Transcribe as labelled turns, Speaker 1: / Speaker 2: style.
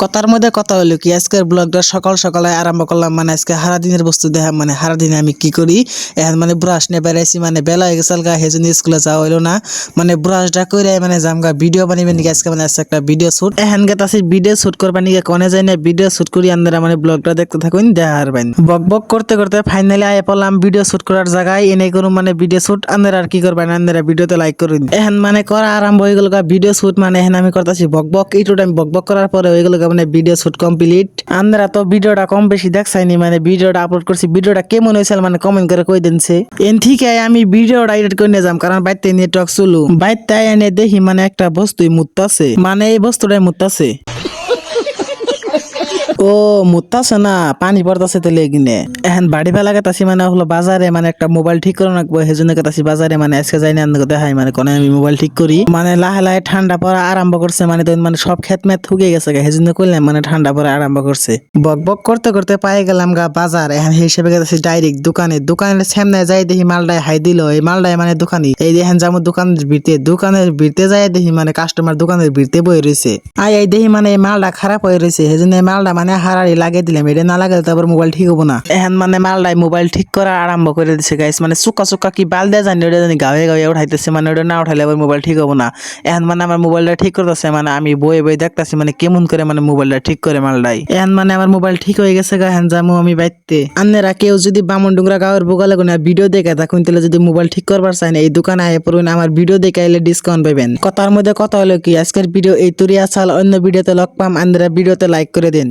Speaker 1: কথার মধ্যে কথা হলো কি আজকের ব্লগটা সকাল সকালে আরম্ভ করলাম। মানে আজকে সারা দিনের বস্তু দেখা, মানে সারা দিনে আমি কি করি। এখন মানে ব্রাশ নিয়ে বেড়াইছি, মানে বেলা হয়ে গেছে গা, সেজন্য স্কুলে যাওয়া হইলো না। মানে ব্রাশটা করে মানে জামগা ভিডিও বানিয়ে নাকি আজকে, মানে আজকে একটা ভিডিও শুট এখন গেতাছি। ভিডিও শুট করবা নিয়ে কনে যাই না, ভিডিও শুট করি আপনারা মানে ব্লগটা দেখতে থাকুন, দেখার বাইন বক বক করতে করতে ফাইনালি আয় পড়লাম ভিডিও শুট করার জায়গায়। এনে করুন মানে ভিডিও শুট, আপনারা আর কি করবেন, আপনারা ভিডিওতে লাইক করুন। এখন মানে করা আরম্ভ হয়ে গেল ভিডিও শুট। মানে এখন আমি করতেছি বক বক, একটু টাইম বক বক করার পরে হয়ে গেল মানে ভিডিও শুট কমপ্লিট। আপনারা তো ভিডিওটা কম বেশি দেখছাইনি, মানে ভিডিওটা আপলোড করছি, ভিডিওটা কেমন হয়েছে মানে কমেন্ট করে কই দিনছে। এন থেকে আমি ভিডিওটা এডিট করে নিয়ে যাম, কারণ বাইতে নেটওয়ার্ক চলু। বাইতে এনে দেখি মানে একটা বস্তুই মুততাছে, মানে এই বস্তুটাই মুততাছে। ও মুতাছে না, পানি পড়তাছে তেলে কিনে। এখন বাড়ি ফেলা গেতাছি, মানে হলো বাজারে, মানে একটা মোবাইল ঠিক করে রাখবো, সেজন্য গেতাছি বাজারে। মানে আজকে যাই না দেখাই, মানে কোন আমি মোবাইল ঠিক করি। মানে লাহে লাহে ঠান্ডা পড়া আরম্ভ করছে, মানে তখন মানে সব ক্ষেত মেত থুকে গেছে, সেজন্য করলাম মানে ঠান্ডা পড়া আরম্ভ করছে। বক বক করতে করতে পাই গেলাম গা বাজার। এখন সেই হিসেবে গেতাছি ডাইরেক্ট দোকানের সামনে যাই দেখি মালটাই হাই দিল। এই মালটাই মানে দোকানি এই দেখেন যাবো দোকানের ভিড়তে যাই দেখি মানে কাস্টমার দোকানের ভিড়তে বই রয়েছে। এই দেখি মানে এই মালটা খারাপ হয়ে রয়েছে, সেজন্য এই মালটা মানে হারারি লাগিয়ে দিলাম। এটা না লাগালে তারপর মোবাইল ঠিক হবো না। এখন মানে মালটাই মোবাইল ঠিক করা আরম্ভ করে দিচ্ছে গাইস। মানে চুকা চুকা কি বাল দেয়া জানি, ওটা জানি গায়ে গায়ে উঠাইতেছে, মানে ওটা না উঠাইলে আবার মোবাইল ঠিক হবো না। এখন মানে আমার মোবাইলটা ঠিক করতেছে, মানে আমি বয়ে বয়ে দেখতেছি মানে কেমন করে মানে মোবাইলটা ঠিক করে মালটাই। এখন মানে আমার মোবাইল ঠিক হয়ে গেছে গা। এখন যাবো আমি বাইতে। আপনারা কেউ যদি বামনডুঙ্গরা গাঁয়ের বোগালে কোনো ভিডিও দেখে থাকুন, তাহলে যদি মোবাইল ঠিক করবার চাই না, এই দোকানে আয় পড়ুন, আমার ভিডিও দেখে এলে ডিসকাউন্ট পাবেন। কথার মধ্যে কথা হলো কি আজকের ভিডিও এই তুরিয়া চাল, অন্য ভিডিওতে লগ পাম। আপনারা ভিডিওতে লাইক করে দিন।